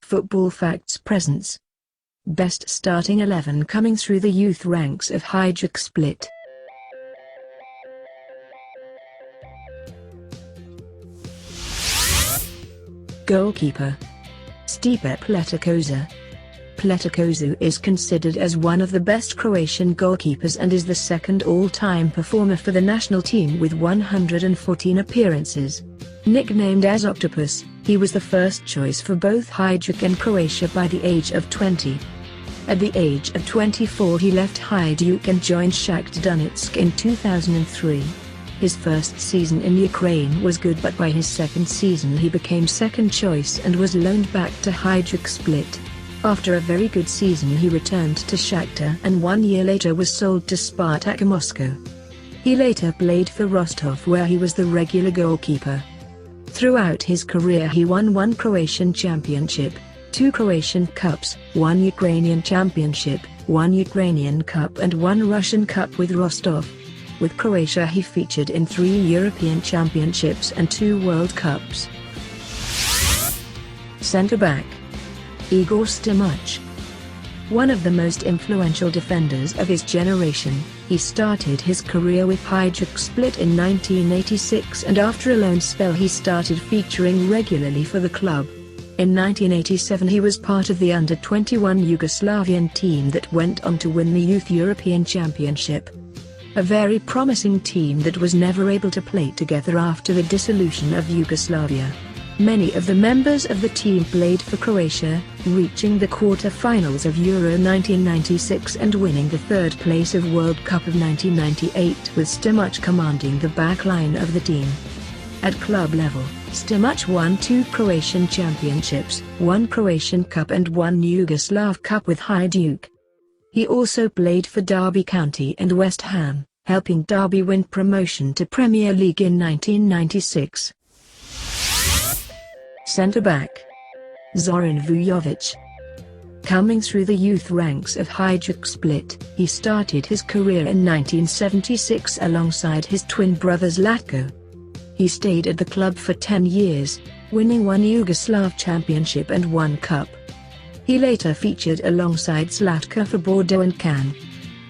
Football Facts presents Best Starting 11 coming through the youth ranks of Hajduk Split. Goalkeeper STIPE PLETIKOSA. PLETIKOSA is considered as one of the best Croatian goalkeepers and is the second all-time performer for the national team with 114 appearances. Nicknamed as Octopus, he was the first choice for both Hajduk and Croatia by the age of 20. At the age of 24 he left Hajduk and joined Shakhtar Donetsk in 2003. His first season in Ukraine was good, but by his second season he became second choice and was loaned back to Hajduk Split. After a very good season he returned to Shakhtar and 1 year later was sold to Spartak Moscow. He later played for Rostov where he was the regular goalkeeper. Throughout his career he won 1 Croatian championship, 2 Croatian Cups, 1 Ukrainian championship, 1 Ukrainian Cup and 1 Russian Cup with Rostov. With Croatia he featured in 3 European Championships and 2 World Cups. Centre-back Igor STIMAC. One of the most influential defenders of his generation, he started his career with Hajduk Split in 1986 and after a loan spell he started featuring regularly for the club. In 1987 he was part of the under-21 Yugoslavian team that went on to win the Youth European Championship. A very promising team that was never able to play together after the dissolution of Yugoslavia. Many of the members of the team played for Croatia, reaching the quarter-finals of Euro 1996 and winning the 3rd place of World Cup of 1998 with STIMAC commanding the back line of the team. At club level, STIMAC won 2 Croatian championships, 1 Croatian Cup and 1 Yugoslav Cup with Hajduk. He also played for Derby County and West Ham, helping Derby win promotion to Premier League in 1996. Centre-back ZORAN VUYOVIC. Coming through the youth ranks of Hajduk Split, he started his career in 1976 alongside his twin brother ZLATKO. He stayed at the club for 10 years, winning 1 Yugoslav championship and 1 cup. He later featured alongside ZLATKO for Bordeaux and Cannes.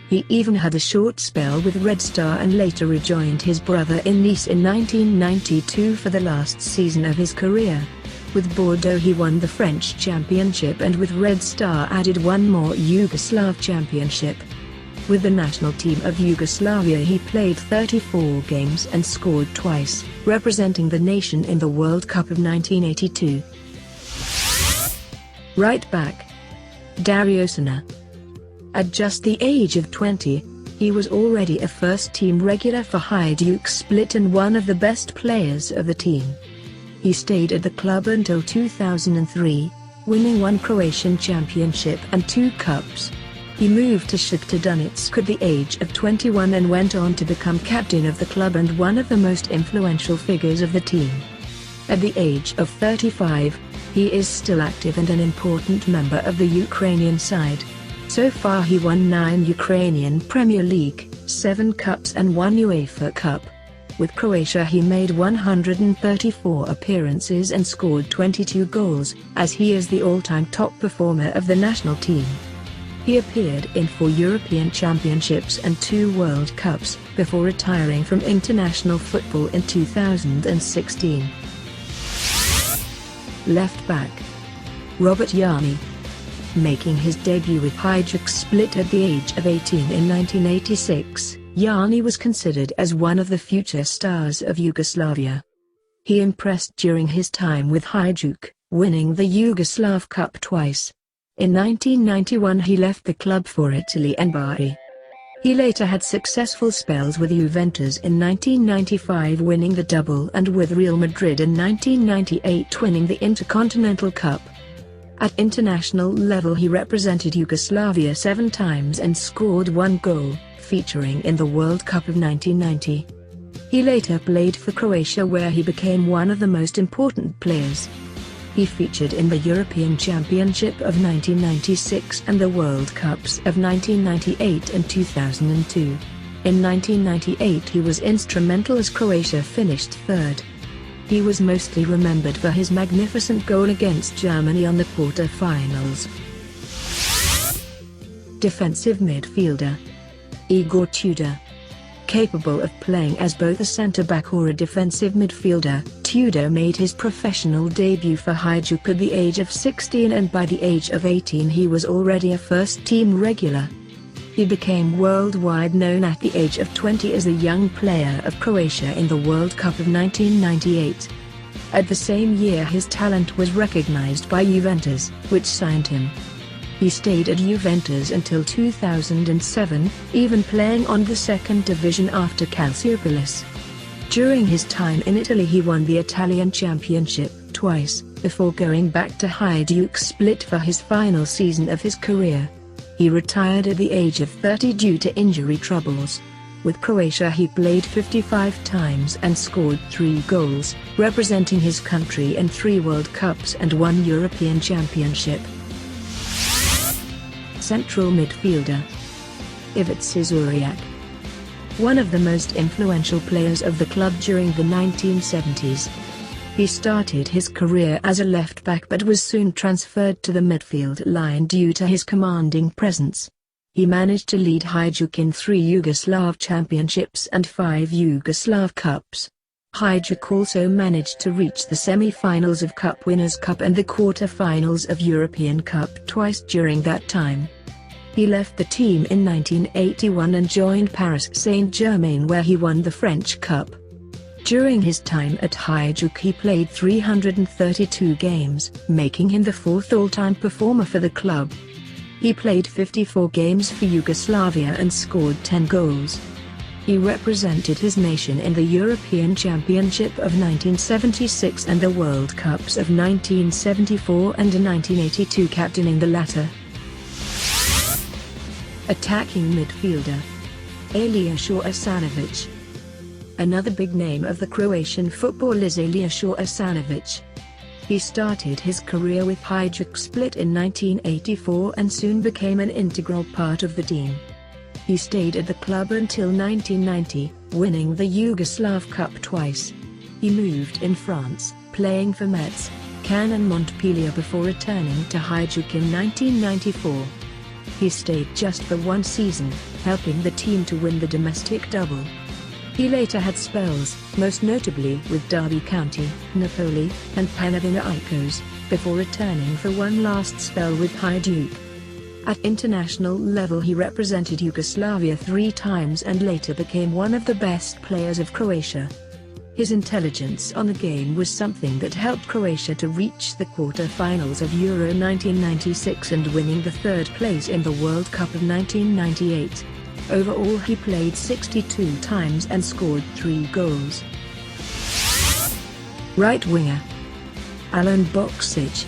He even had a short spell with Red Star and later rejoined his brother in Nice in 1992 for the last season of his career. With Bordeaux he won the French championship and with Red Star added 1 more Yugoslav championship. With the national team of Yugoslavia he played 34 games and scored twice, representing the nation in the World Cup of 1982. Right back DARIJO. At just the age of 20, he was already a first-team regular for Hajduk Split and one of the best players of the team. He stayed at the club until 2003, winning 1 Croatian championship and 2 cups. He moved to Shakhtar Donetsk at the age of 21 and went on to become captain of the club and one of the most influential figures of the team. At the age of 35, he is still active and an important member of the Ukrainian side. So far he won 9 Ukrainian Premier League, 7 cups and 1 UEFA Cup. With Croatia he made 134 appearances and scored 22 goals, as he is the all-time top performer of the national team. He appeared in 4 European Championships and 2 World Cups, before retiring from international football in 2016. Left back Robert JARNI. Making his debut with Hajduk Split at the age of 18 in 1986, JARNI was considered as one of the future stars of Yugoslavia. He impressed during his time with Hajduk, winning the Yugoslav Cup twice. In 1991 he left the club for Italy and Bari. He later had successful spells with Juventus in 1995 winning the double and with Real Madrid in 1998 winning the Intercontinental Cup. At international level he represented Yugoslavia 7 times and scored 1 goal, featuring in the World Cup of 1990. He later played for Croatia where he became one of the most important players. He featured in the European Championship of 1996 and the World Cups of 1998 and 2002. In 1998 he was instrumental as Croatia finished 3rd. He was mostly remembered for his magnificent goal against Germany on the quarter-finals. Defensive midfielder Igor Tudor. Capable of playing as both a centre-back or a defensive midfielder, Tudor made his professional debut for Hajduk at the age of 16, and by the age of 18 he was already a first-team regular. He became worldwide known at the age of 20 as the young player of Croatia in the World Cup of 1998. At the same year his talent was recognized by Juventus, which signed him. He stayed at Juventus until 2007, even playing on the second division after Calciopolis. During his time in Italy he won the Italian Championship twice, before going back to Hajduk Split for his final season of his career. He retired at the age of 30 due to injury troubles. With Croatia he played 55 times and scored 3 goals, representing his country in 3 World Cups and 1 European Championship. Central midfielder Ivica Zoriak. One of the most influential players of the club during the 1970s. He started his career as a left-back but was soon transferred to the midfield line due to his commanding presence. He managed to lead Hajduk in 3 Yugoslav championships and 5 Yugoslav Cups. Hajduk also managed to reach the semi-finals of Cup Winners' Cup and the quarter-finals of European Cup twice during that time. He left the team in 1981 and joined Paris Saint-Germain, where he won the French Cup. During his time at Hajduk he played 332 games, making him the 4th all-time performer for the club. He played 54 games for Yugoslavia and scored 10 goals. He represented his nation in the European Championship of 1976 and the World Cups of 1974 and 1982, captaining the latter. Attacking midfielder Aljosha Asanovic. Another big name of the Croatian football is Aljosha Asanovic. He started his career with Hajduk Split in 1984 and soon became an integral part of the team. He stayed at the club until 1990, winning the Yugoslav Cup twice. He moved in France, playing for Metz, Cannes and Montpellier before returning to Hajduk in 1994. He stayed just for 1 season, helping the team to win the domestic double. He later had spells, most notably with Derby County, Napoli, and Panathinaikos, before returning for one last spell with Hajduk. At international level he represented Yugoslavia 3 times and later became one of the best players of Croatia. His intelligence on the game was something that helped Croatia to reach the quarter-finals of Euro 1996 and winning the 3rd place in the World Cup of 1998. Overall he played 62 times and scored 3 goals. Right winger ALEN BOKSIC.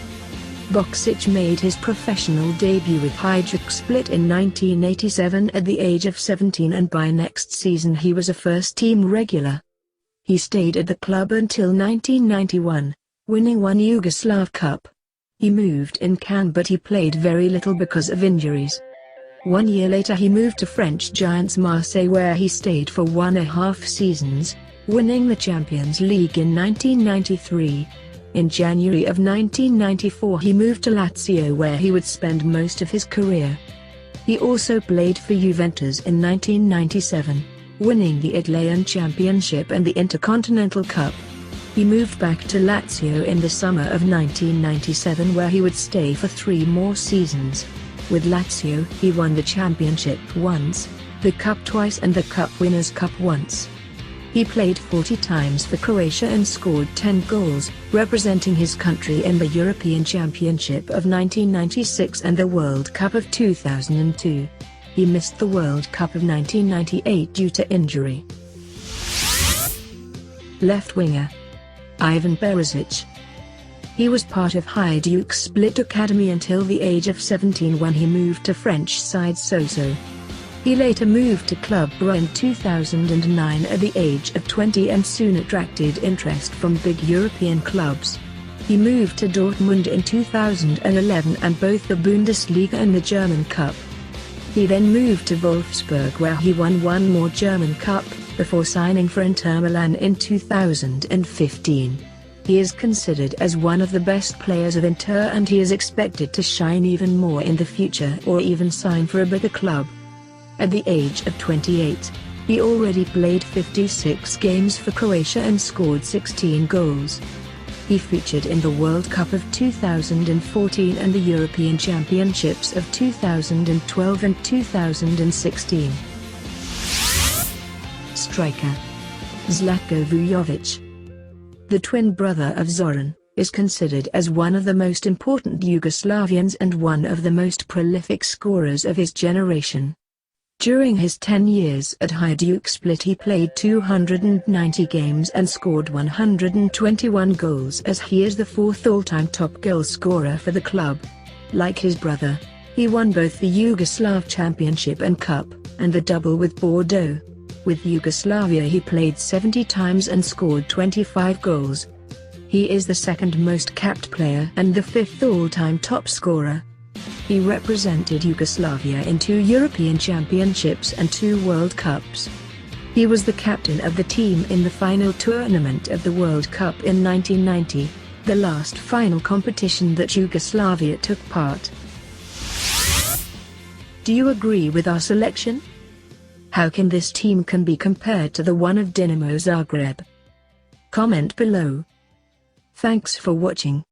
BOKSIC made his professional debut with Hajduk Split in 1987 at the age of 17, and by next season he was a first-team regular. He stayed at the club until 1991, winning 1 Yugoslav Cup. He moved in Cannes but he played very little because of injuries. 1 year later he moved to French giants Marseille, where he stayed for 1.5 seasons, winning the Champions League in 1993. In January of 1994 he moved to Lazio, where he would spend most of his career. He also played for Juventus in 1997, winning the Italian Championship and the Intercontinental Cup. He moved back to Lazio in the summer of 1997, where he would stay for 3 more seasons. With Lazio he won the championship once, the cup twice and the Cup Winners' Cup once. He played 40 times for Croatia and scored 10 goals, representing his country in the European Championship of 1996 and the World Cup of 2002. He missed the World Cup of 1998 due to injury. Left winger Ivan Perisic. He was part of Hajduk Split Academy until the age of 17, when he moved to French side Sochaux. He later moved to Club Brugge in 2009 at the age of 20 and soon attracted interest from big European clubs. He moved to Dortmund in 2011 and both the Bundesliga and the German Cup. He then moved to Wolfsburg, where he won 1 more German Cup, before signing for Inter Milan in 2015. He is considered as one of the best players of Inter and he is expected to shine even more in the future or even sign for a bigger club. At the age of 28, he already played 56 games for Croatia and scored 16 goals. He featured in the World Cup of 2014 and the European Championships of 2012 and 2016. Striker ZLATKO VUJOVIC. The twin brother of Zoran, is considered as one of the most important Yugoslavians and one of the most prolific scorers of his generation. During his 10 years at Hajduk Split he played 290 games and scored 121 goals as he is the fourth all-time top goal scorer for the club. Like his brother, he won both the Yugoslav Championship and Cup, and the double with Bordeaux. With Yugoslavia he played 70 times and scored 25 goals. He is the second most capped player and the fifth all-time top scorer. He represented Yugoslavia in 2 European Championships and 2 World Cups. He was the captain of the team in the final tournament of the World Cup in 1990, the last final competition that Yugoslavia took part. Do you agree with our selection? How can this team be compared to the one of Dinamo Zagreb? Comment below. Thanks for watching.